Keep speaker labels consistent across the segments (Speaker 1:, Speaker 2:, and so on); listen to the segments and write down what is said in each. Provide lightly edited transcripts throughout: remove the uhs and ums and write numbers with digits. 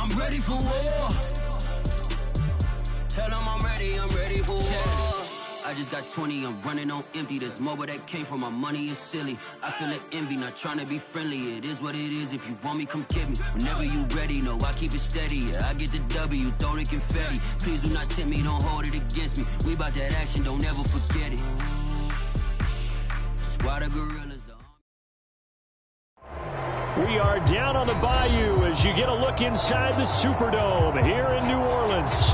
Speaker 1: I'm ready for war. Tell them I'm ready for war. I just got 20, I'm running on empty. This mobile that came from my money is silly. I feel it envy, not trying to be friendly. It is what it is, if you want me, come get me. Whenever you ready, no, I keep it steady. Yeah, I get the W, throw the confetti. Please do not tempt me, don't hold it against me. We about that action, don't ever forget it. Squad of gorillas.
Speaker 2: We are down on the bayou as you get a look inside the Superdome here in New Orleans.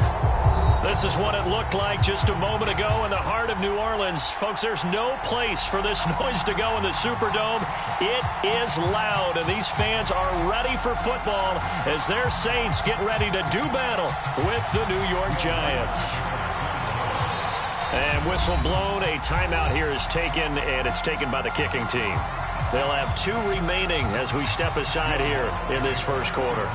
Speaker 2: This is what it looked like just a moment ago in the heart of New Orleans. Folks, there's no place for this noise to go in the Superdome. It is loud, and these fans are ready for football as their Saints get ready to do battle with the New York Giants. And whistle blown, a timeout here is taken, and it's taken by the kicking team. They'll have 2 remaining as we step aside here in this first quarter.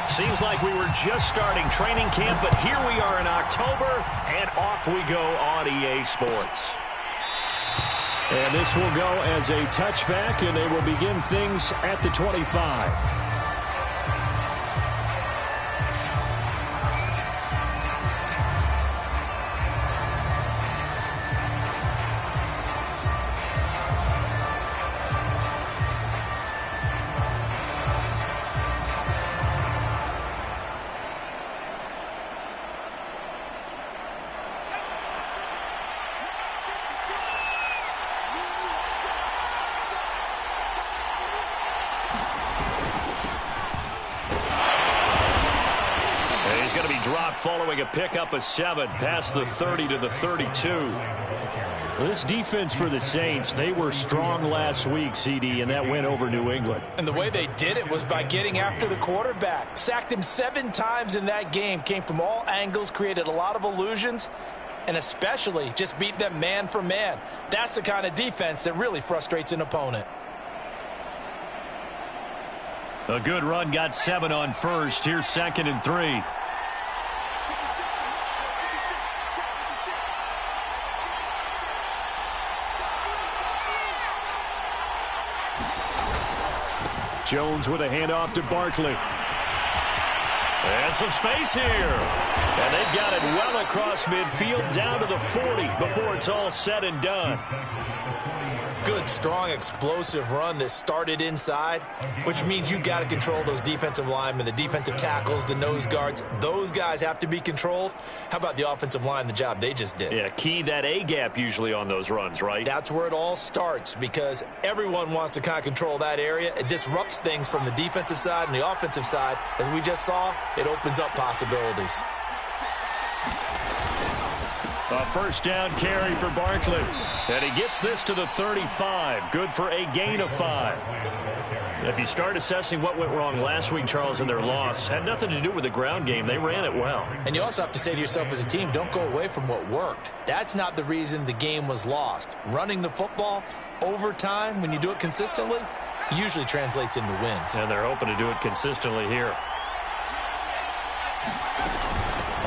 Speaker 2: Seems like we were just starting training camp, but here we are in October, and off we go on EA Sports. And this will go as a touchback, and they will begin things at the 25. Dropped following a pickup of 7 past the 30 to the 32. This defense for the Saints, they were strong last week, CD, and that went over New England.
Speaker 3: And the way they did it was by getting after the quarterback. Sacked him 7 times in that game. Came from all angles, created a lot of illusions, and especially just beat them man for man. That's the kind of defense that really frustrates an opponent.
Speaker 2: A good run got 7 on first. Here's 2nd and 3. Jones with a handoff to Barkley. And some space here. And they've got it well across midfield down to the 40 before it's all said and done.
Speaker 3: Good, strong, explosive run that started inside, which means you've got to control those defensive linemen, the defensive tackles, the nose guards. Those guys have to be controlled. How about the offensive line, the job they just did?
Speaker 2: Yeah, key that A-gap usually on those runs, right?
Speaker 3: That's where it all starts because everyone wants to kind of control that area. It disrupts things from the defensive side and the offensive side. As we just saw, it opens up possibilities.
Speaker 2: A first down carry for Barkley. And he gets this to the 35. Good for a gain of 5. If you start assessing what went wrong last week, Charles, in their loss, had nothing to do with the ground game. They ran it well.
Speaker 3: And you also have to say to yourself as a team, don't go away from what worked. That's not the reason the game was lost. Running the football over time, when you do it consistently, usually translates into wins.
Speaker 2: And they're hoping to do it consistently here.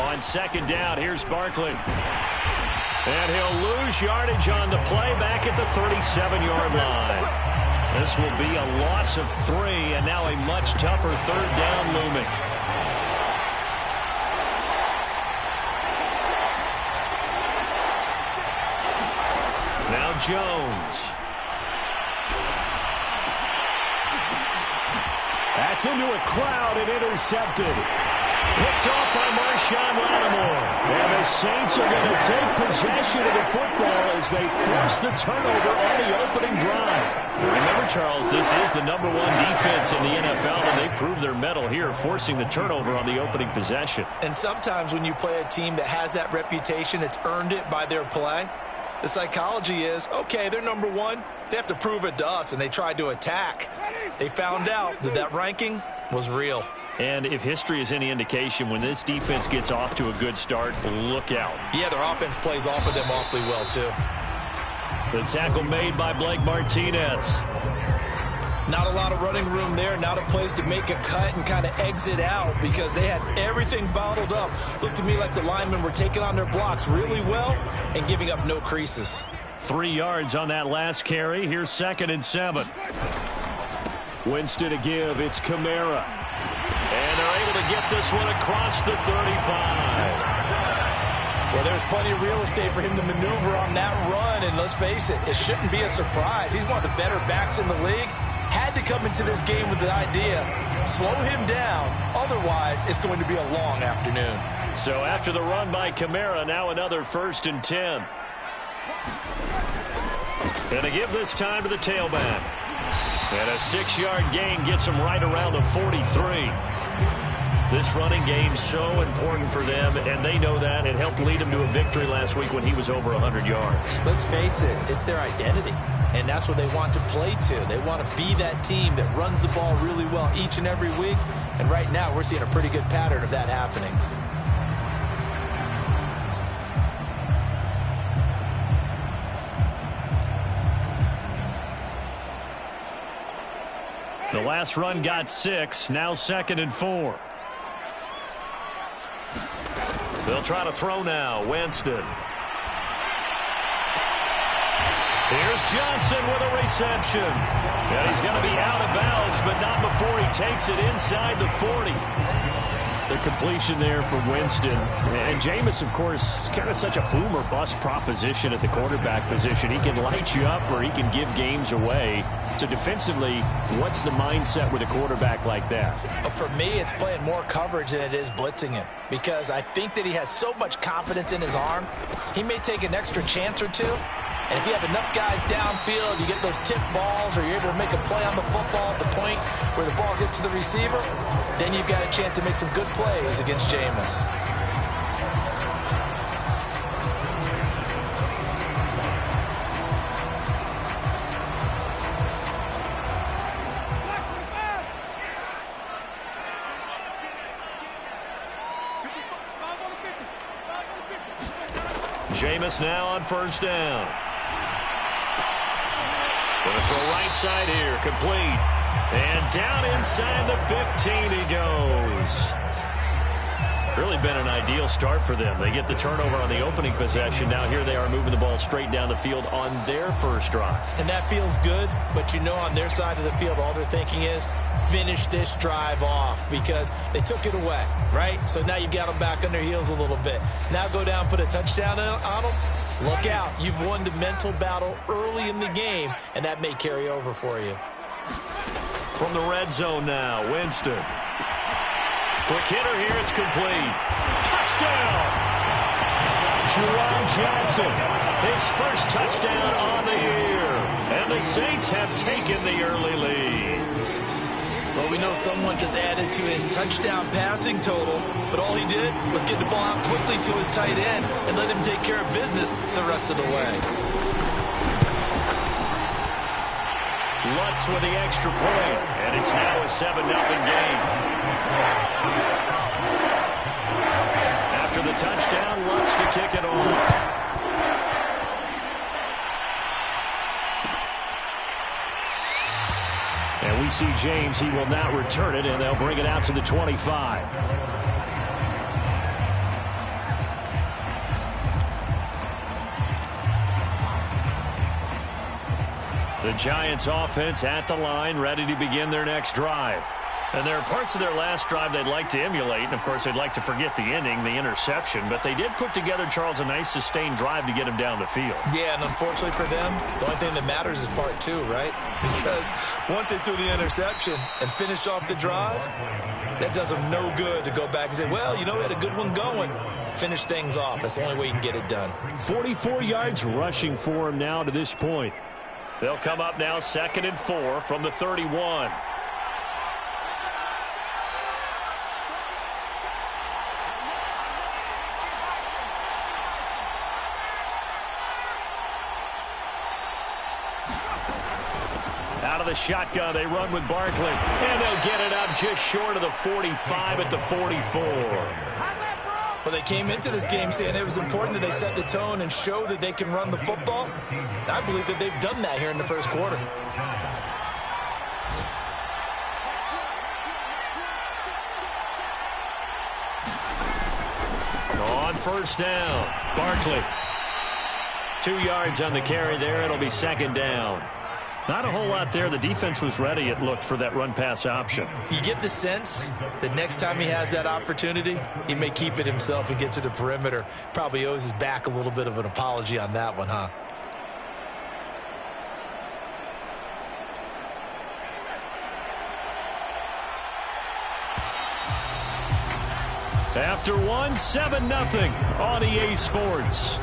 Speaker 2: On 2nd down, here's Barkley. And he'll lose yardage on the play back at the 37-yard line. This will be a loss of 3, and now a much tougher 3rd down looming. Now Jones. That's into a crowd and intercepted. Picked off by Marshawn Lattimore. And the Saints are going to take possession of the football as they force the turnover on the opening drive. Remember, Charles, this is the #1 defense in the NFL, and they proved their mettle here, forcing the turnover on the opening possession.
Speaker 3: And sometimes when you play a team that has that reputation, it's earned it by their play. The psychology is, okay, they're #1. They have to prove it to us, and they tried to attack. They found out that that ranking was real.
Speaker 2: And if history is any indication, when this defense gets off to a good start, look out.
Speaker 3: Yeah, their offense plays off of them awfully well, too.
Speaker 2: The tackle made by Blake Martinez.
Speaker 3: Not a lot of running room there, not a place to make a cut and kind of exit out because they had everything bottled up. Looked to me like the linemen were taking on their blocks really well and giving up no creases.
Speaker 2: 3 yards on that last carry. Here's 2nd and 7. Winston to give. It's Kamara. to get this one across the 35.
Speaker 3: Well, there's plenty of real estate for him to maneuver on that run, and let's face it, it shouldn't be a surprise. He's one of the better backs in the league. Had to come into this game with the idea, slow him down, otherwise it's going to be a long afternoon.
Speaker 2: So after the run by Kamara, now another 1st and 10. Going to give this time to the tailback. And a 6-yard gain gets him right around the 43. This running game so important for them, and they know that. It helped lead him to a victory last week when he was over 100 yards.
Speaker 3: Let's face it, it's their identity, and that's what they want to play to. They want to be that team that runs the ball really well each and every week, and right now we're seeing a pretty good pattern of that happening.
Speaker 2: The last run got 6, now 2nd and 4. They'll try to throw now. Winston. Here's Johnson with a reception. And he's going to be out of bounds, but not before he takes it inside the 40. The completion there for Winston. And Jameis, of course, kind of such a boom or bust proposition at the quarterback position. He can light you up or he can give games away. So defensively, what's the mindset with a quarterback like that?
Speaker 3: For me, it's playing more coverage than it is blitzing him, because I think that he has so much confidence in his arm. He may take an extra chance or two. And if you have enough guys downfield, you get those tip balls, or you're able to make a play on the football at the point where the ball gets to the receiver, then you've got a chance to make some good plays against Jameis.
Speaker 2: Jameis now on 1st down. Going to throw right side here, complete. And down inside the 15 he goes. Really been an ideal start for them. They get the turnover on the opening possession. Now here they are moving the ball straight down the field on their first drive.
Speaker 3: And that feels good, but you know on their side of the field all they're thinking is finish this drive off, because they took it away, right? So now you've got them back on their heels a little bit. Now go down, put a touchdown on them. Look out. You've won the mental battle early in the game, and that may carry over for you.
Speaker 2: From the red zone now, Winston. Quick hitter here, it's complete. Touchdown! Jerome Johnson, his first touchdown on the year. And the Saints have taken the early lead.
Speaker 3: Well, we know someone just added to his touchdown passing total, but all he did was get the ball out quickly to his tight end and let him take care of business the rest of the way.
Speaker 2: Lutz with the extra point, and it's now a 7-0 game. After the touchdown, Lutz to kick it off. And we see James, he will not return it, and they'll bring it out to the 25. The Giants offense at the line, ready to begin their next drive. And there are parts of their last drive they'd like to emulate. And, of course, they'd like to forget the ending, the interception. But they did put together, Charles, a nice sustained drive to get him down the field.
Speaker 3: Yeah, and unfortunately for them, the only thing that matters is part 2, right? Because once they threw the interception and finished off the drive, that does them no good to go back and say, well, you know, we had a good one going. Finish things off. That's the only way you can get it done.
Speaker 2: 44 yards rushing for him now to this point. They'll come up now 2nd and 4 from the 31. Out of the shotgun, they run with Barkley. And they'll get it up just short of the 45 at the 44.
Speaker 3: Well, they came into this game saying it was important that they set the tone and show that they can run the football. And I believe that they've done that here in the first quarter.
Speaker 2: On 1st down, Barkley. 2 yards on the carry there. It'll be 2nd down. Not a whole lot there. The defense was ready, it looked, for that run-pass option.
Speaker 3: You get the sense that next time he has that opportunity, he may keep it himself and get to the perimeter. Probably owes his back a little bit of an apology on that one, huh?
Speaker 2: After one, 7-0 on EA Sports.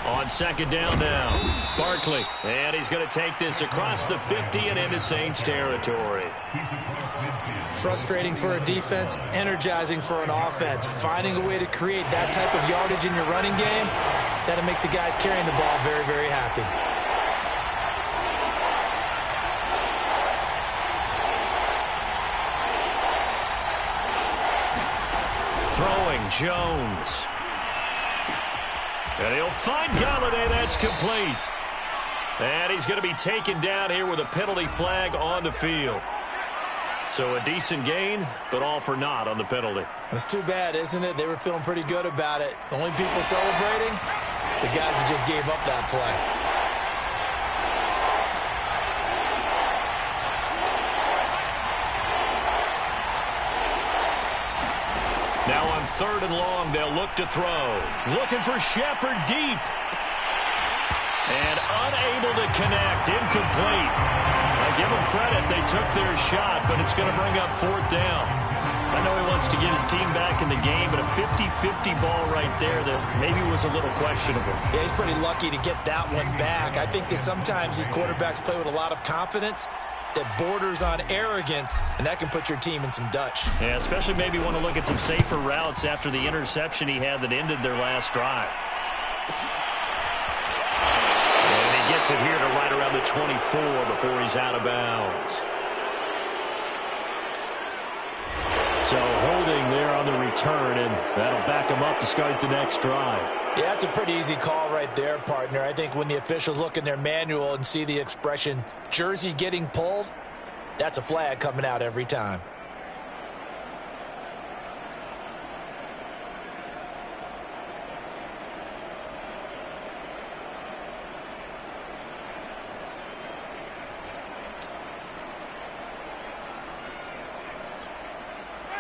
Speaker 2: On second down now, Barkley. And he's going to take this across the 50 and into Saints territory.
Speaker 3: Frustrating for a defense, energizing for an offense. Finding a way to create that type of yardage in your running game, that'll make the guys carrying the ball very, very happy.
Speaker 2: Throwing Jones. And he'll find Galladay. That's complete. And he's going to be taken down here with a penalty flag on the field. So a decent gain, but all for naught on the penalty.
Speaker 3: It's too bad, isn't it? They were feeling pretty good about it. The only people celebrating, the guys who just gave up that play.
Speaker 2: Now on 3rd and long, they'll look to throw. Looking for Shepard deep. And unable to connect. Incomplete. I give them credit. They took their shot, but it's going to bring up 4th down. I know he wants to get his team back in the game, but a 50-50 ball right there that maybe was a little questionable.
Speaker 3: Yeah, he's pretty lucky to get that one back. I think that sometimes these quarterbacks play with a lot of confidence that borders on arrogance, and that can put your team in some Dutch.
Speaker 2: Yeah, especially maybe want to look at some safer routes after the interception he had that ended their last drive. And he gets it here to right around the 24 before he's out of bounds. So holding there on the return, and that'll back him up to start the next drive.
Speaker 3: Yeah, that's a pretty easy call right there, partner. I think when the officials look in their manual and see the expression, jersey getting pulled, that's a flag coming out every time.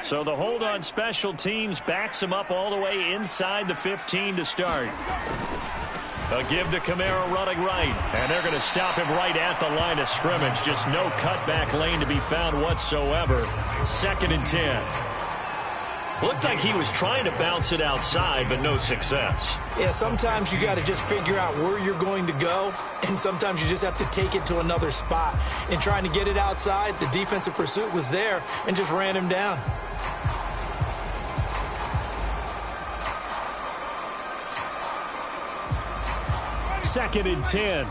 Speaker 2: So the hold on special teams backs him up all the way inside the 15 to start. A give to Kamara running right. And they're going to stop him right at the line of scrimmage. Just no cutback lane to be found whatsoever. 2nd and 10. Looked like he was trying to bounce it outside, but no success.
Speaker 3: Yeah, sometimes you got to just figure out where you're going to go, and sometimes you just have to take it to another spot. In trying to get it outside, the defensive pursuit was there and just ran him down.
Speaker 2: Second and 10.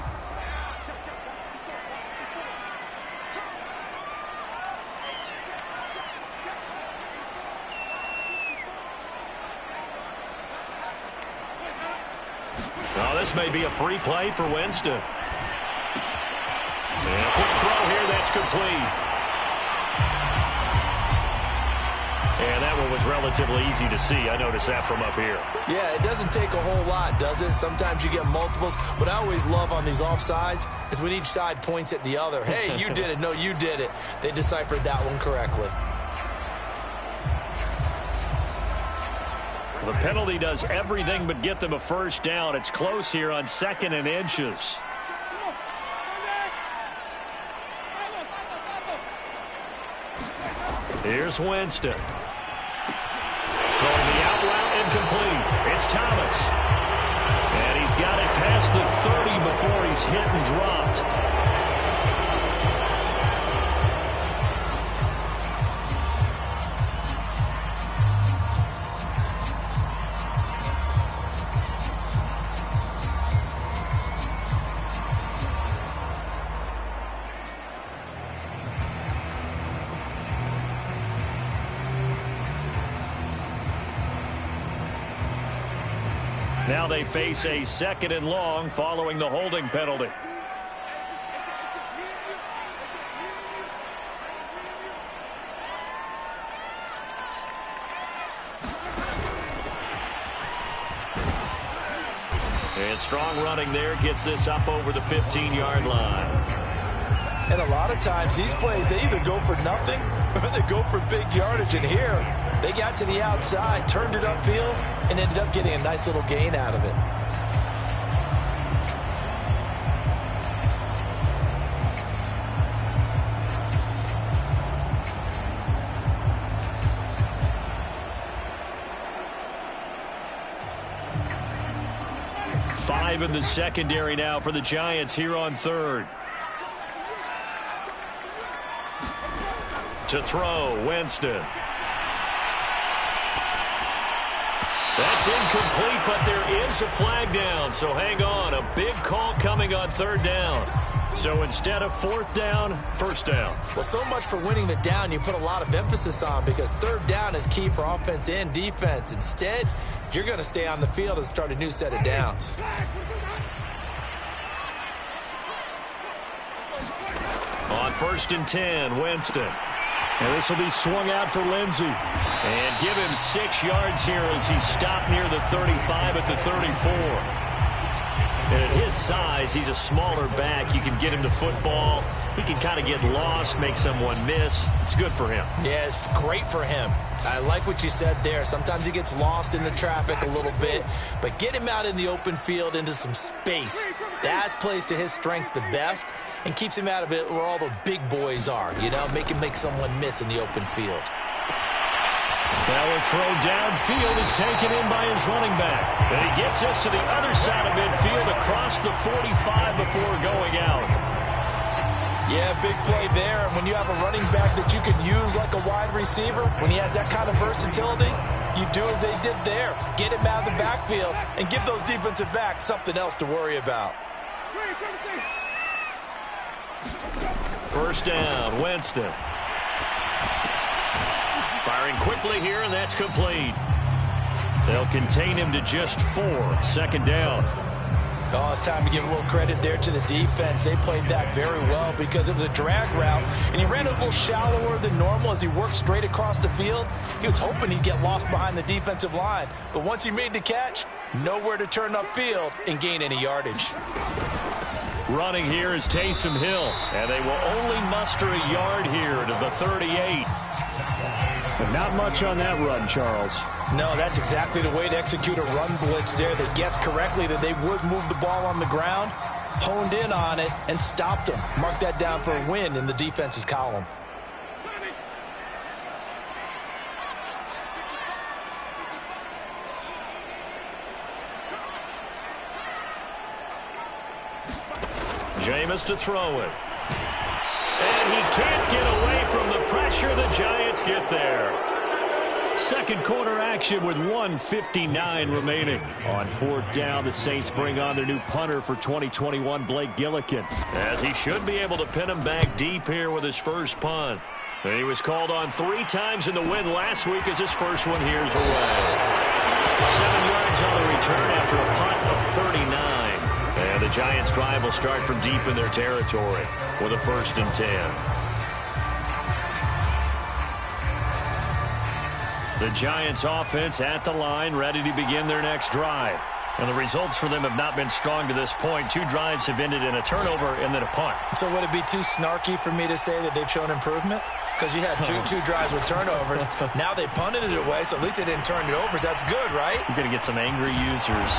Speaker 2: Oh, this may be a free play for Winston. And a quick throw here, that's complete. And that one was relatively easy to see. I noticed that from up here.
Speaker 3: Yeah, it doesn't take a whole lot, does it? Sometimes you get multiples. What I always love on these offsides is when each side points at the other. Hey, you did it. No, you did it. They deciphered that one correctly.
Speaker 2: The penalty does everything but get them a first down. It's close here on 2nd and inches. Here's Winston. Throwing the out route incomplete. It's Thomas. And he's got it past the 30 before he's hit and dropped. Now they face a 2nd and long following the holding penalty. And strong running there gets this up over the 15-yard line.
Speaker 3: And a lot of times these plays, they either go for nothing or they go for big yardage. And here, they got to the outside, turned it upfield, and ended up getting a nice little gain out of it.
Speaker 2: Five in the secondary now for the Giants here on 3rd. To throw, Winston. That's incomplete, but there is a flag down, so hang on. A big call coming on 3rd down. So instead of 4th down, 1st down.
Speaker 3: Well, so much for winning the down you put a lot of emphasis on, because 3rd down is key for offense and defense. Instead, you're going to stay on the field and start a new set of downs.
Speaker 2: On 1st and 10, Winston. And this will be swung out for Lindsey. And give him 6 yards here as he stopped near the 35 at the 34. And at his size, he's a smaller back. You can get him the football. He can kind of get lost, make someone miss. It's good for him.
Speaker 3: Yeah, it's great for him. I like what you said there. Sometimes he gets lost in the traffic a little bit, but get him out in the open field into some space. That plays to his strengths the best and keeps him out of it where all the big boys are, you know, make someone miss in the open field.
Speaker 2: Now a throw downfield is taken in by his running back. And he gets us to the other side of midfield across the 45 before going out.
Speaker 3: Yeah, big play there. And when you have a running back that you can use like a wide receiver, when he has that kind of versatility, you do as they did there. Get him out of the backfield and give those defensive backs something else to worry about.
Speaker 2: 1st down, Winston. Firing quickly here, and that's complete. They'll contain him to just 4. 2nd down.
Speaker 3: Oh, it's time to give a little credit there to the defense. They played that very well because it was a drag route, and he ran a little shallower than normal as he worked straight across the field. He was hoping he'd get lost behind the defensive line, but once he made the catch, nowhere to turn upfield and gain any yardage.
Speaker 2: Running here is Taysom Hill, and they will only muster a yard here to the 38.
Speaker 4: But not much on that run, Charles.
Speaker 3: No, that's exactly the way to execute a run blitz there. They guessed correctly that they would move the ball on the ground, honed in on it, and stopped them. Mark that down for a win in the defense's column.
Speaker 2: Jameis to throw it. And he can't get away from the pressure. The Giants get there. 2nd quarter action with 1:59 remaining. On 4th down, the Saints bring on their new punter for 2021, Blake Gillikin, as he should be able to pin him back deep here with his first punt. And he was called on 3 times in the win last week as his first one here's away. 7 yards on the return after a punt of 39. And the Giants' drive will start from deep in their territory with a 1st and 10. The Giants' offense at the line, ready to begin their next drive. And the results for them have not been strong to this point. 2 drives have ended in a turnover and then a punt.
Speaker 3: So would it be too snarky for me to say that they've shown improvement? Because you had two drives with turnovers. Now they punted it away, so at least they didn't turn it over. So that's good, right?
Speaker 2: You're going to get some angry users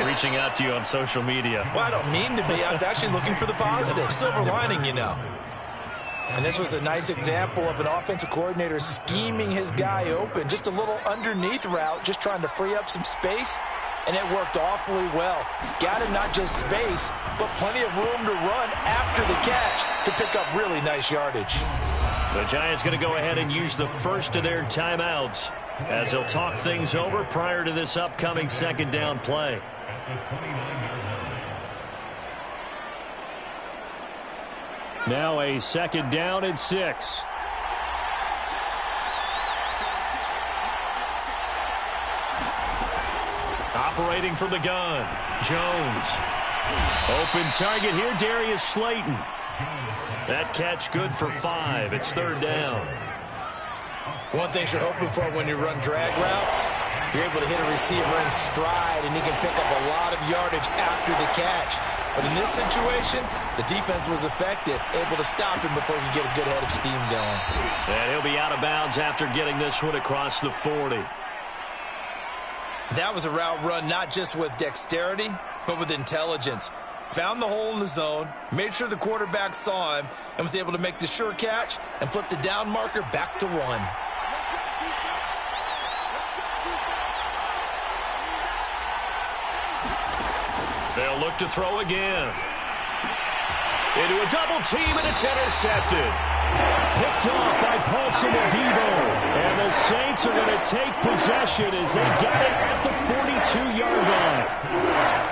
Speaker 2: reaching out to you on social media.
Speaker 3: Well, I don't mean to be. I was actually looking for the positive. Silver lining, you know. And this was a nice example of an offensive coordinator scheming his guy open. Just a little underneath route, just trying to free up some space. And it worked awfully well. Got him not just space, but plenty of room to run after the catch to pick up really nice yardage.
Speaker 2: The Giants going to go ahead and use the first of their timeouts as they'll talk things over prior to this upcoming 2nd down play.
Speaker 4: Now a 2nd down and 6.
Speaker 2: operating from the gun. Jones. Open target here, Darius Slayton. That catch good for 5. It's 3rd down.
Speaker 3: One thing you're hoping for when you run drag routes, you're able to hit a receiver in stride, and he can pick up a lot of yardage after the catch. But in this situation, the defense was effective, able to stop him before he could get a good head of steam going.
Speaker 2: And he'll be out of bounds after getting this one across the 40.
Speaker 3: That was a route run not just with dexterity, but with intelligence. Found the hole in the zone, made sure the quarterback saw him, and was able to make the sure catch and flip the down marker back to 1.
Speaker 2: They'll look to throw again. Into a double team, and it's intercepted. Picked off by Paulson and Debo. And the Saints are going to take possession as they got it at the 42-yard line.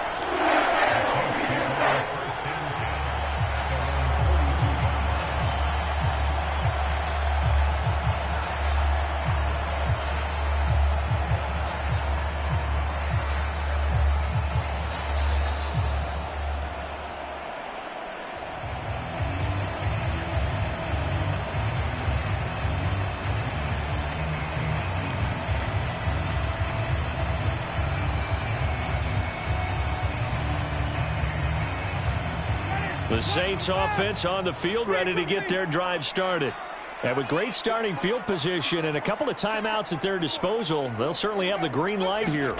Speaker 2: The Saints offense on the field, ready to get their drive started. And with great starting field position and a couple of timeouts at their disposal, they'll certainly have the green light here.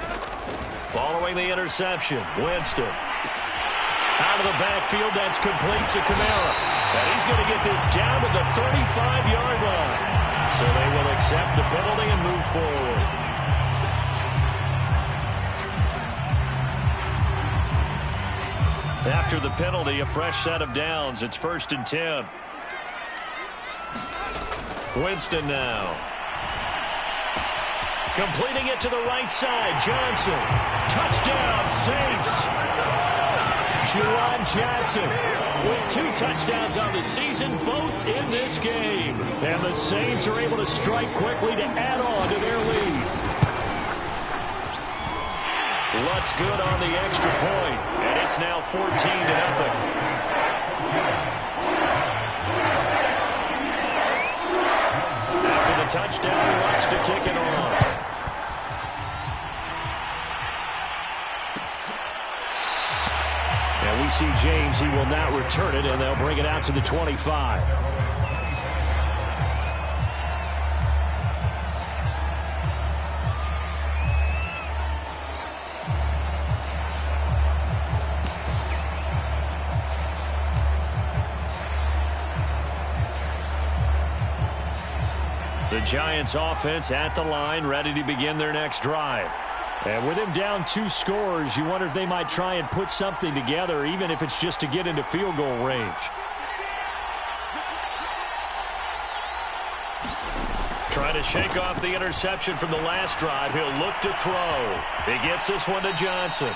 Speaker 2: Following the interception, Winston. Out of the backfield, that's complete to Kamara. And he's going to get this down to the 35-yard line. So they will accept the penalty and move forward. After the penalty, a fresh set of downs. It's 1st and 10. Winston now. Completing it to the right side. Johnson. Touchdown, Saints. Juwan Johnson with 2 touchdowns on the season, both in this game. And the Saints are able to strike quickly to add on to their lead. Lutz good on the extra point, and it's now 14-0. After the touchdown, Lutz to kick it off. And we see James, he will not return it, and they'll bring it out to the 25. The Giants offense at the line, ready to begin their next drive. And with him down 2 scores, you wonder if they might try and put something together, even if it's just to get into field goal range. Trying to shake off the interception from the last drive. He'll look to throw. He gets this one to Johnson.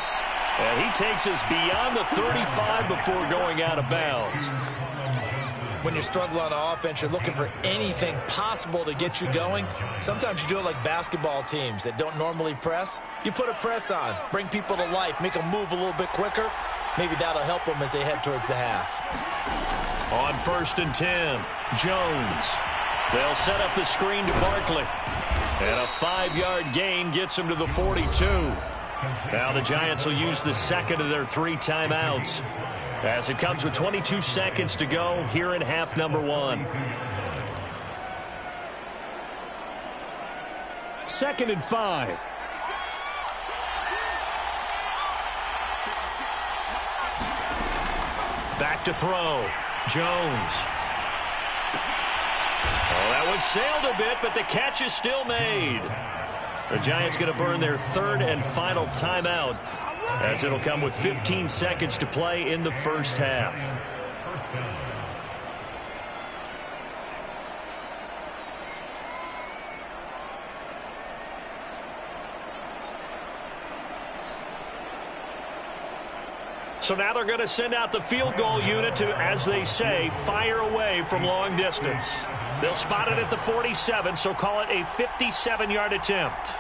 Speaker 2: And he takes us beyond the 35 before going out of bounds.
Speaker 3: When you struggle on offense, you're looking for anything possible to get you going. Sometimes you do it like basketball teams that don't normally press. You put a press on, bring people to life, make them move a little bit quicker. Maybe that'll help them as they head towards the half.
Speaker 2: On 1st and 10, Jones. They'll set up the screen to Barkley. And a 5-yard gain gets him to the 42. Now the Giants will use the second of their 3 timeouts, as it comes with 22 seconds to go here in half number 1. 2nd and 5. Back to throw. Jones. Oh, that one sailed a bit, but the catch is still made. The Giants going to burn their 3rd and final timeout, as it'll come with 15 seconds to play in the first half. So now they're going to send out the field goal unit to, as they say, fire away from long distance. They'll spot it at the 47, so call it a 57-yard attempt.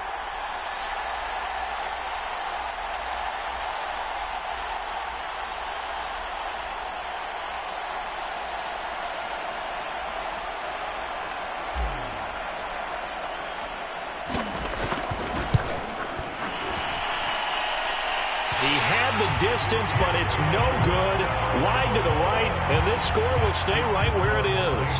Speaker 2: distance, but it's no good. Wide to the right, and this score will stay right where it is.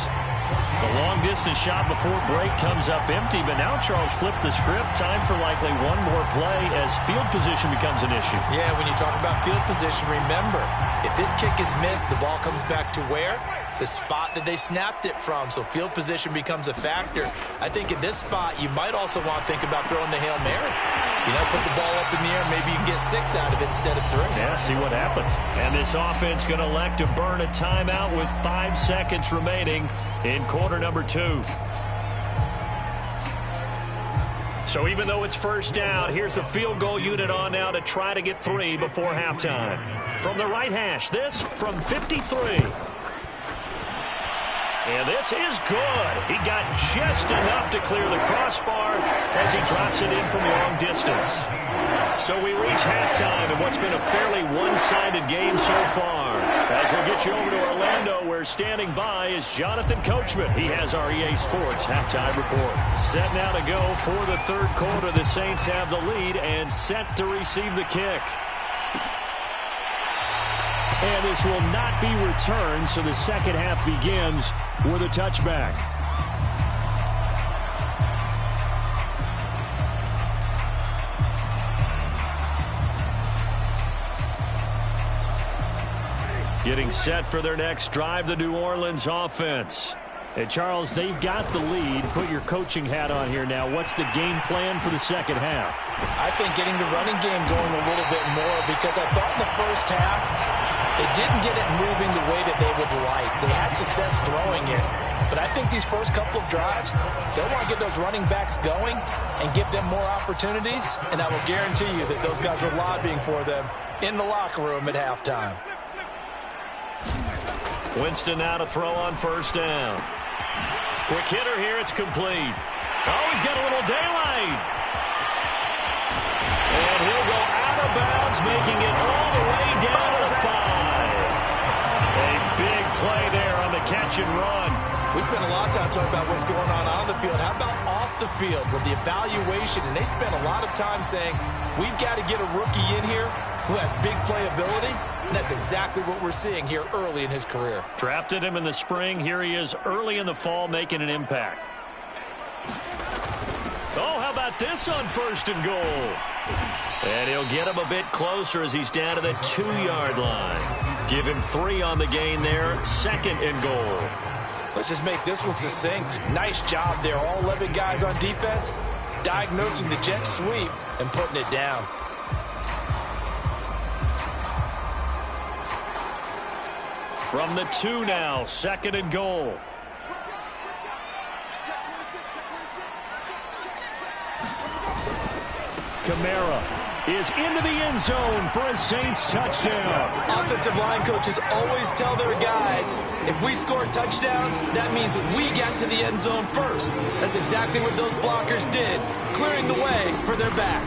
Speaker 2: The long-distance shot before break comes up empty, but now Charles flipped the script. Time for likely one more play as field position becomes an issue.
Speaker 3: Yeah, when you talk about field position, remember, if this kick is missed, the ball comes back to where? The spot that they snapped it from. So field position becomes a factor. I think in this spot, you might also want to think about throwing the Hail Mary. You know, put the ball up in the air. Maybe you can get 6 out of it instead of 3.
Speaker 2: Yeah, see what happens. And this offense going to elect to burn a timeout with 5 seconds remaining in quarter number 2. So even though it's first down, here's the field goal unit on now to try to get 3 before halftime. From the right hash, this from 53. And this is good. He got just enough to clear the crossbar as he drops it in from long distance. So we reach halftime in what's been a fairly one-sided game so far. As we'll get you over to Orlando, where standing by is Jonathan Coachman. He has our EA Sports halftime report. Set now to go for the third quarter. The Saints have the lead and set to receive the kick. And this will not be returned, so the second half begins with a touchback. Getting set for their next drive, the New Orleans offense. Hey, Charles, they've got the lead. Put your coaching hat on here now. What's the game plan for the second half?
Speaker 3: I think getting the running game going a little bit more, because I thought in the first half they didn't get it moving the way that they would like. They had success throwing it. But I think these first couple of drives, they'll want to get those running backs going and give them more opportunities. And I will guarantee you that those guys were lobbying for them in the locker room at halftime.
Speaker 2: Winston now to throw on first down. Quick hitter here, it's complete. Oh, he's got a little daylight. And he'll go out of bounds, making it all the way down to the 5. A big play there on the catch and run.
Speaker 3: We spent a lot of time talking about what's going on the field. How about off the field with the evaluation? And they spent a lot of time saying, we've got to get a rookie in here who has big playability. And that's exactly what we're seeing here early in his career.
Speaker 2: Drafted him in the spring. Here he is early in the fall making an impact. Oh, how about this on first and goal? And he'll get him a bit closer as he's down to the 2-yard line. Give him 3 on the gain there. Second and goal.
Speaker 3: Let's just make this one succinct. Nice job there. All 11 guys on defense diagnosing the jet sweep and putting it down.
Speaker 2: From the 2 now, second and goal. Kamara is into the end zone for a Saints touchdown.
Speaker 3: Offensive line coaches always tell their guys, if we score touchdowns, that means we get to the end zone first. That's exactly what those blockers did, clearing the way for their back.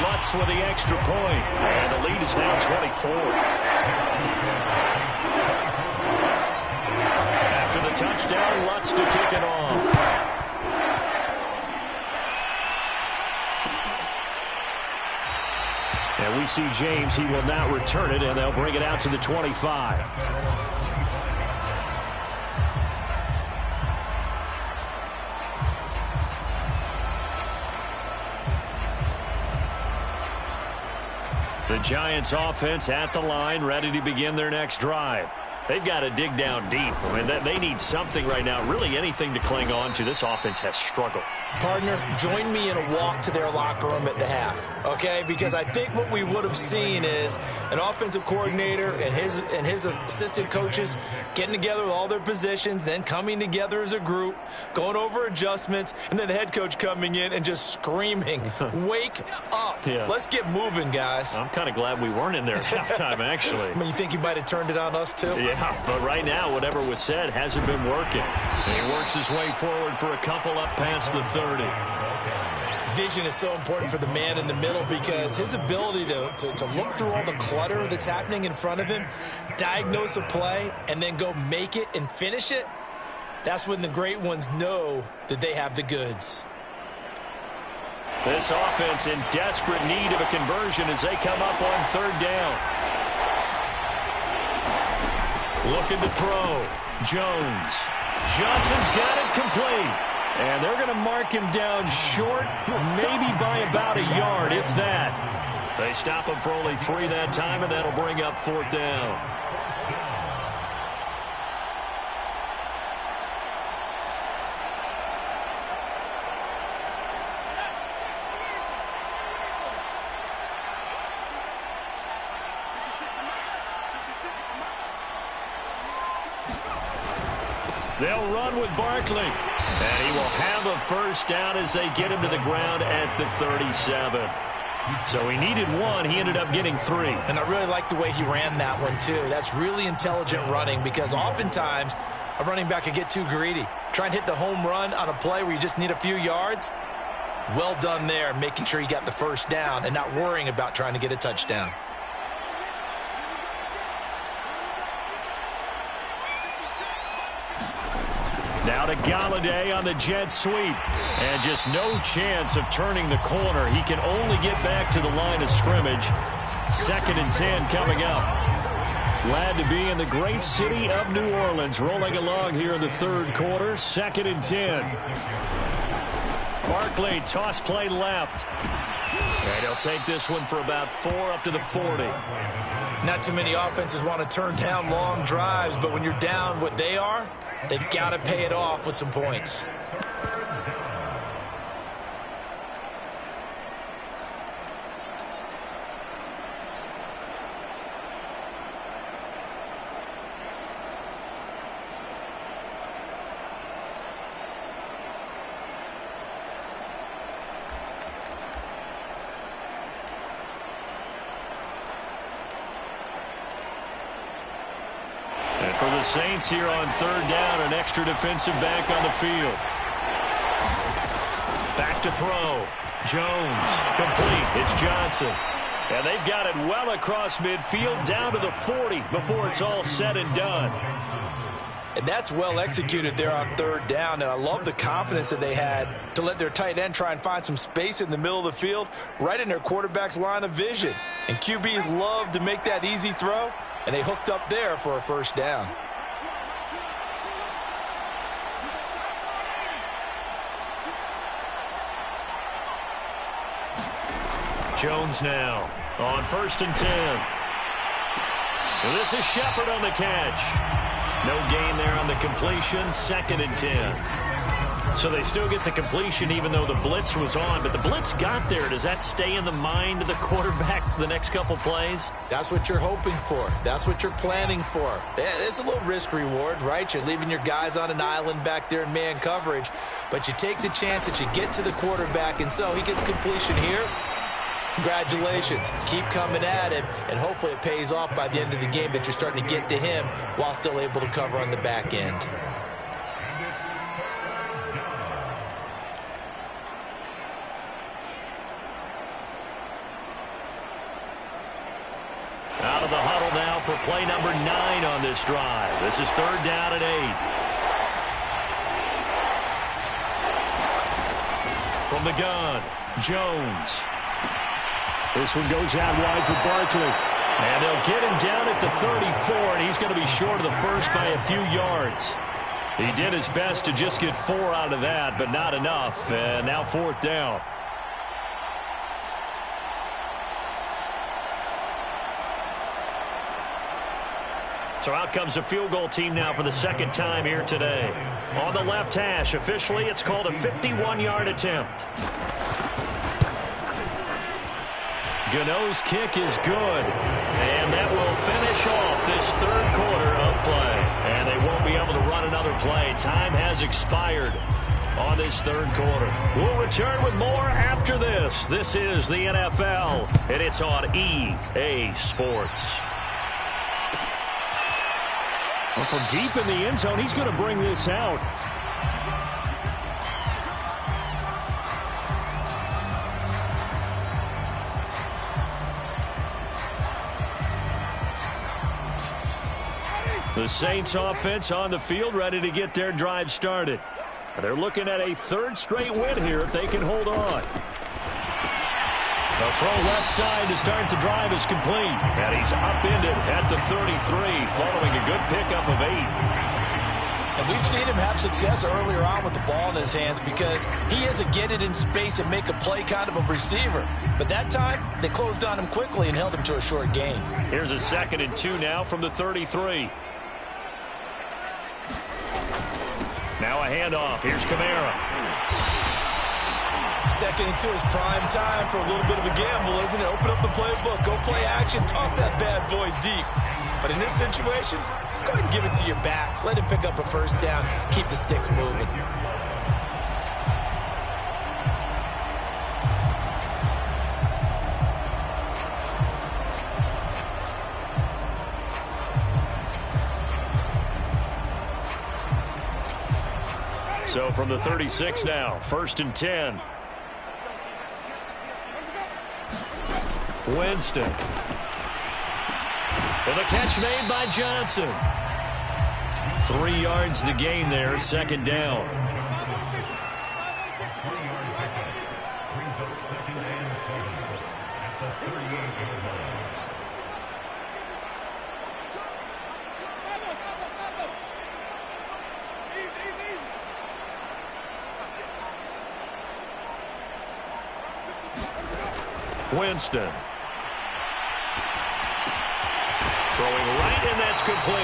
Speaker 2: Lutz with the extra point, and the lead is now 24. After the touchdown, Lutz to kick it off. And we see James, he will not return it, and they'll bring it out to the 25. The Giants offense at the line, ready to begin their next drive. They've got to dig down deep. I mean, they need something right now, really anything to cling on to. This offense has struggled.
Speaker 3: Partner, join me in a walk to their locker room at the half, okay? Because I think what we would have seen is an offensive coordinator and his assistant coaches getting together with all their positions, then coming together as a group, going over adjustments, and then the head coach coming in and just screaming, wake up. Yeah. Let's get moving, guys.
Speaker 2: I'm kind of glad we weren't in there at halftime, actually.
Speaker 3: I mean, you think you might have turned it on us, too?
Speaker 2: Yeah, but right now, whatever was said hasn't been working. And he works his way forward for a couple up past the 30.
Speaker 3: Vision is so important for the man in the middle because his ability to look through all the clutter that's happening in front of him, diagnose a play, and then go make it and finish it, that's when the great ones know that they have the goods.
Speaker 2: This offense in desperate need of a conversion as they come up on third down. Looking to throw. Jones. Johnson's got it complete. And they're going to mark him down short, maybe by about a yard, if that. They stop him for only 3 that time, and that'll bring up fourth down. They'll run with Barkley. And he will have a first down as they get him to the ground at the 37. So he needed 1. He ended up getting 3.
Speaker 3: And I really like the way he ran that one, too. That's really intelligent running because oftentimes a running back can get too greedy. Try and hit the home run on a play where you just need a few yards. Well done there, making sure he got the first down and not worrying about trying to get a touchdown.
Speaker 2: Now to Galladay on the jet sweep. And just no chance of turning the corner. He can only get back to the line of scrimmage. 2nd and 10 coming up. Glad to be in the great city of New Orleans. Rolling along here in the third quarter. 2nd and 10. Barkley, toss play left. And he'll take this one for about 4 up to the 40.
Speaker 3: Not too many offenses want to turn down long drives, but when you're down what they are, they've got to pay it off with some points.
Speaker 2: And for the Saints here on third down, an extra defensive back on the field. Back to throw. Jones, complete. It's Johnson. And they've got it well across midfield down to the 40 before it's all said and done.
Speaker 3: And that's well executed there on third down. And I love the confidence that they had to let their tight end try and find some space in the middle of the field, right in their quarterback's line of vision. And QBs love to make that easy throw, and they hooked up there for a first down.
Speaker 2: Jones now on 1st and 10. And this is Shepard on the catch. No gain there on the completion. 2nd and 10. So they still get the completion even though the blitz was on. But the blitz got there. Does that stay in the mind of the quarterback the next couple plays?
Speaker 3: That's what you're hoping for. That's what you're planning for. It's a little risk reward, right? You're leaving your guys on an island back there in man coverage. But you take the chance that you get to the quarterback. And so he gets completion here. Congratulations. Keep coming at him, and hopefully it pays off by the end of the game that you're starting to get to him while still able to cover on the back end.
Speaker 2: Out of the huddle now for play number 9 on this drive. This is third down and 8. From the gun, Jones. This one goes out wide for Barkley. And they'll get him down at the 34, and he's going to be short of the first by a few yards. He did his best to just get 4 out of that, but not enough. And now fourth down. So out comes a field goal team now for the second time here today. On the left hash, officially it's called a 51-yard attempt. Gano's kick is good, and that will finish off this third quarter of play. And they won't be able to run another play. Time has expired on this third quarter. We'll return with more after this. This is the NFL, and it's on EA Sports. Well, from deep in the end zone, he's going to bring this out. The Saints offense on the field ready to get their drive started. They're looking at a third straight win here if they can hold on. The throw left side to start the drive is complete. And he's upended at the 33 following a good pickup of 8.
Speaker 3: And we've seen him have success earlier on with the ball in his hands because he is a get it in space and make a play kind of a receiver. But that time, they closed on him quickly and held him to a short gain.
Speaker 2: Here's a 2nd and 2 now from the 33. Now a handoff. Here's Kamara.
Speaker 3: 2nd and 2 is prime time for a little bit of a gamble, isn't it? Open up the playbook, go play action, toss that bad boy deep. But in this situation, go ahead and give it to your back. Let him pick up a first down. Keep the sticks moving.
Speaker 2: So from the 36 now, 1st and 10. Winston. And the catch made by Johnson. 3 yards the gain there, 2nd down. Winston. Throwing right, and that's complete.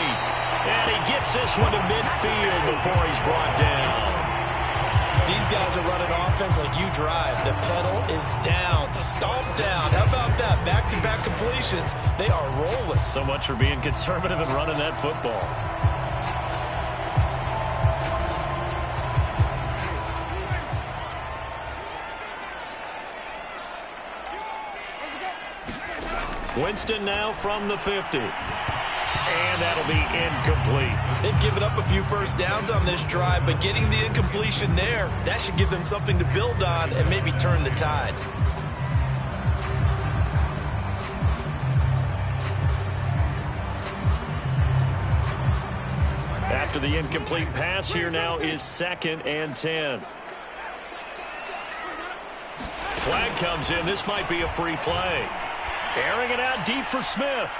Speaker 2: And he gets this one to midfield before he's brought down.
Speaker 3: These guys are running offense like you drive. The pedal is down, stomped down. How about that? Back-to-back completions. They are rolling.
Speaker 2: So much for being conservative and running that football. Winston now from the 50. And that'll be incomplete.
Speaker 3: They've given up a few first downs on this drive, but getting the incompletion there, that should give them something to build on and maybe turn the tide.
Speaker 2: After the incomplete pass, here now is 2nd and 10. Flag comes in. This might be a free play. Airing it out deep for Smith.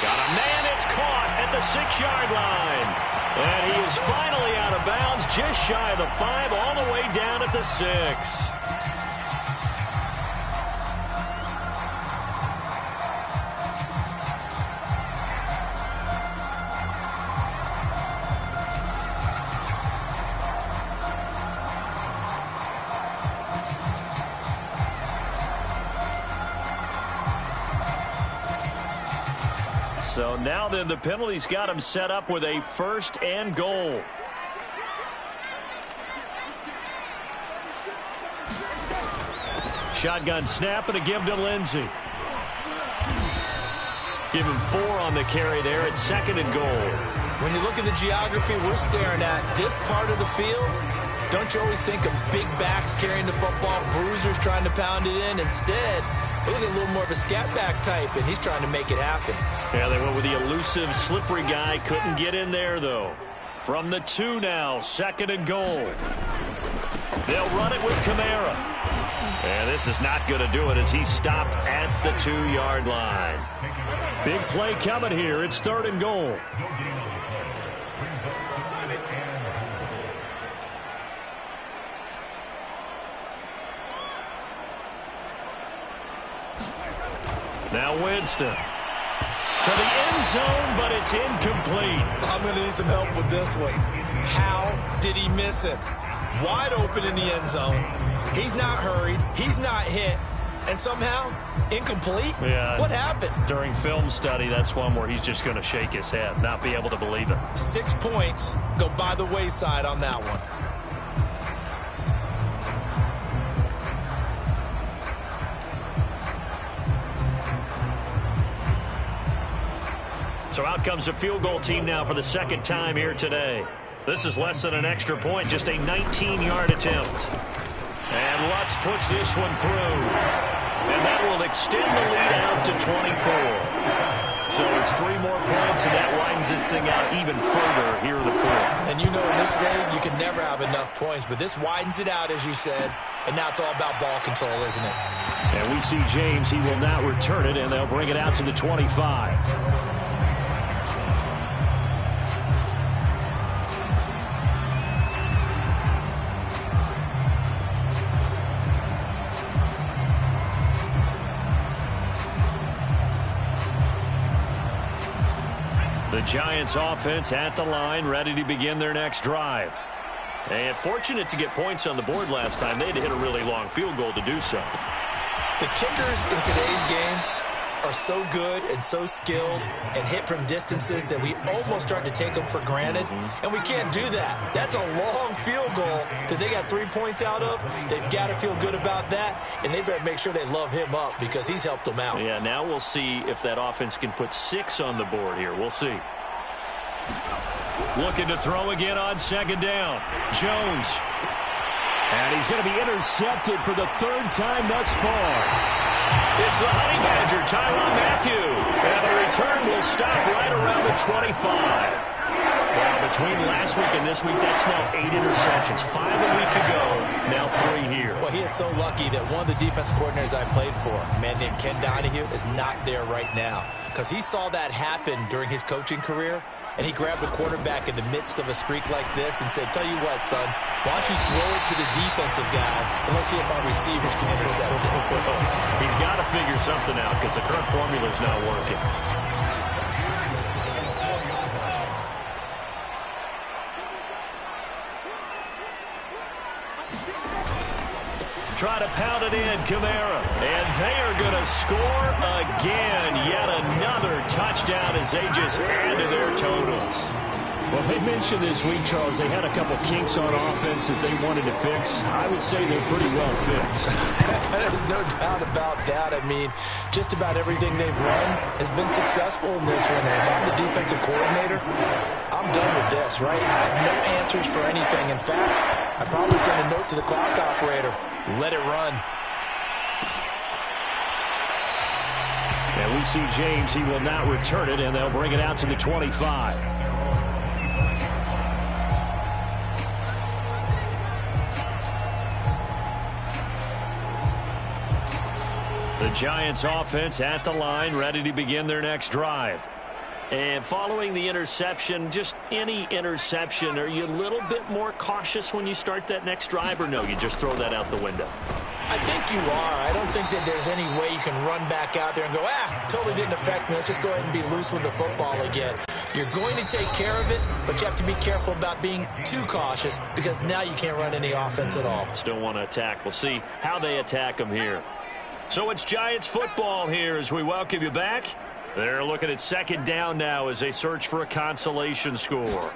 Speaker 2: Got a man. It's caught at the 6-yard line. And he is finally out of bounds, just shy of the 5, all the way down at the 6. So now then the penalty's got him set up with a 1st and goal. Shotgun snap and a give to Lindsey. Give him 4 on the carry there at 2nd and goal.
Speaker 3: When you look at the geography we're staring at, this part of the field, don't you always think of big backs carrying the football, bruisers trying to pound it in? Instead, look at a little more of a scat back type, and he's trying to make it happen.
Speaker 2: Yeah, they went with the elusive, slippery guy. Couldn't get in there, though. From the 2 now, 2nd and goal. They'll run it with Kamara. And this is not going to do it as he's stopped at the 2-yard line. Big play coming here. It's 3rd and goal. Now Winston. To the end zone, but it's incomplete.
Speaker 3: I'm going to need some help with this one. How did he miss it? Wide open in the end zone. He's not hurried. He's not hit. And somehow, incomplete?
Speaker 2: Yeah.
Speaker 3: What happened?
Speaker 2: During film study, that's one where he's just going to shake his head, not be able to believe it.
Speaker 3: 6 points go by the wayside on that one.
Speaker 2: So out comes a field goal team now for the 2nd time here today. This is less than an extra point, just a 19-yard attempt. And Lutz puts this one through. And that will extend the lead out to 24. So it's 3 more points, and that widens this thing out even further here in the fourth.
Speaker 3: And you know in this league, you can never have enough points, but this widens it out, as you said, and now it's all about ball control, isn't it?
Speaker 4: And we see James. He will not return it, and they'll bring it out to the 25.
Speaker 2: The Giants offense at the line, ready to begin their next drive. And fortunate to get points on the board last time. They had to hit a really long field goal to do so.
Speaker 3: The kickers in today's game are so good and so skilled and hit from distances that we almost start to take them for granted. And we can't do that. That's a long field goal that they got 3 points out of. They've got to feel good about that, and they better make sure they love him up because he's helped them out.
Speaker 2: Yeah, now we'll see if that offense can put 6 on the board here. We'll see. Looking to throw again on second down. Jones.
Speaker 4: And he's going to be intercepted for the 3rd time thus far.
Speaker 2: It's the Honey Badger, Tyrann Mathieu. And the return will stop right around the 25. Well, between last week and this week, that's now 8 interceptions. 5 a week ago, now 3 here.
Speaker 3: Well, he is so lucky that one of the defense coordinators I played for, a man named Ken Donahue, is not there right now. Because he saw that happen during his coaching career, and he grabbed the quarterback in the midst of a streak like this and said, tell you what, son, why don't you throw it to the defensive guys, and let's see if our receivers can intercept it.
Speaker 2: He's got to figure something out because the current formula is not working. Try to pound it in, Kamara. And they are going to score again. Yet another touchdown as they just add to their totals.
Speaker 4: Well, they mentioned this week, Charles, they had a couple kinks on offense that they wanted to fix. I would say they're pretty well fixed.
Speaker 3: There's no doubt about that. I mean, just about everything they've run has been successful in this one. And if I'm the defensive coordinator, I'm done with this, right? I have no answers for anything. In fact, I'd probably send a note to the clock operator. Let it run.
Speaker 4: And we see James. He will not return it, and they'll bring it out to the 25.
Speaker 2: The Giants offense at the line, ready to begin their next drive. And following the interception, just any interception, are you a little bit more cautious when you start that next drive, or no, you just throw that out the window?
Speaker 3: I think you are. I don't think that there's any way you can run back out there and go, totally didn't affect me. Let's just go ahead and be loose with the football again. You're going to take care of it, but you have to be careful about being too cautious because now you can't run any offense at all.
Speaker 2: Still want to attack. We'll see how they attack them here. So it's Giants football here as we welcome you back. They're looking at second down now as they search for a consolation score.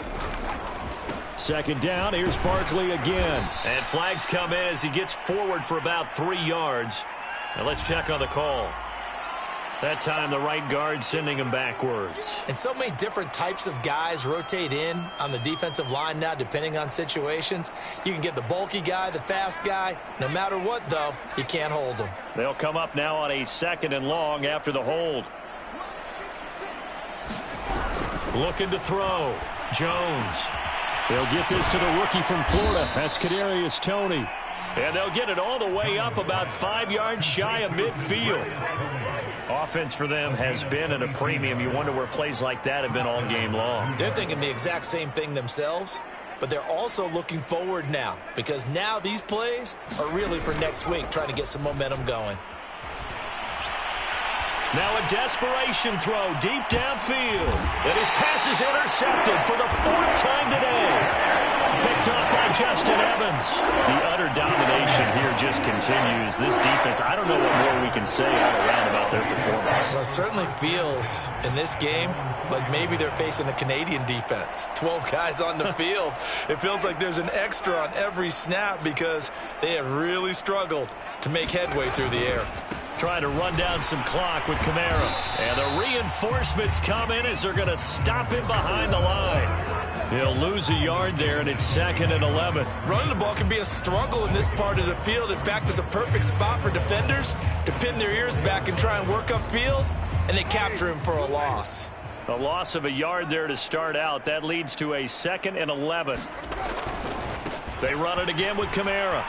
Speaker 4: Second down, here's Barkley again.
Speaker 2: And flags come in as he gets forward for about 3 yards. Now let's check on the call. That time the right guard sending him backwards.
Speaker 3: And so many different types of guys rotate in on the defensive line now depending on situations. You can get the bulky guy, the fast guy. No matter what, though, you can't hold them.
Speaker 2: They'll come up now on a 2nd and long after the hold. Looking to throw. Jones.
Speaker 4: They'll get this to the rookie from Florida. That's Kadarius Toney.
Speaker 2: And they'll get it all the way up about 5 yards shy of midfield. Offense for them has been at a premium. You wonder where plays like that have been all game long.
Speaker 3: They're thinking the exact same thing themselves, but they're also looking forward now because now these plays are really for next week, trying to get some momentum going.
Speaker 2: Now a desperation throw deep downfield. And his pass is intercepted for the 4th time today. Picked off by Justin Evans. The utter domination here just continues. This defense, I don't know what more we can say all around about their performance.
Speaker 3: Well, it certainly feels in this game like maybe they're facing a Canadian defense. 12 guys on the field. It feels like there's an extra on every snap because they have really struggled to make headway through the air.
Speaker 2: Trying to run down some clock with Kamara. And the reinforcements come in as they're going to stop him behind the line. He'll lose a yard there, and it's 2nd and 11.
Speaker 3: Running the ball can be a struggle in this part of the field. In fact, it's a perfect spot for defenders to pin their ears back and try and work upfield, and they capture him for a loss.
Speaker 2: A loss of a yard there to start out. That leads to a 2nd and 11. They run it again with Kamara.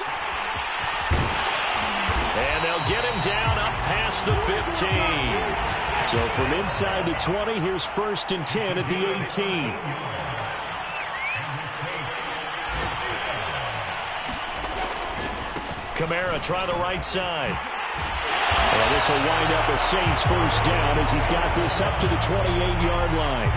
Speaker 2: And they'll get him down up past the 15. So from inside the 20, here's 1st and 10 at the 18. Kamara try the right side. Well, this will wind up a Saints 1st down as he's got this up to the 28-yard line.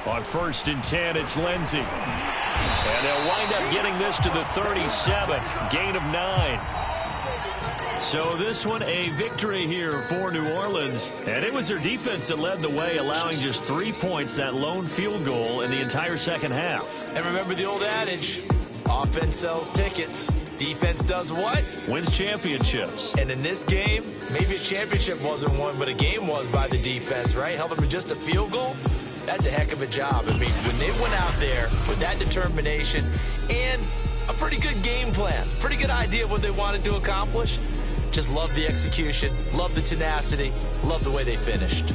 Speaker 2: On 1st and 10, it's Lindsey. And they'll wind up getting this to the 37. Gain of 9. So this one a victory here for New Orleans. And it was their defense that led the way, allowing just 3 points, that lone field goal in the entire second half.
Speaker 3: And remember the old adage, offense sells tickets. Defense does what?
Speaker 2: Wins championships.
Speaker 3: And in this game, maybe a championship wasn't won, but a game was by the defense, right? Held them to just a field goal. That's a heck of a job. I mean, when they went out there with that determination and a pretty good game plan, pretty good idea of what they wanted to accomplish, just love the execution, love the tenacity, love the way they finished.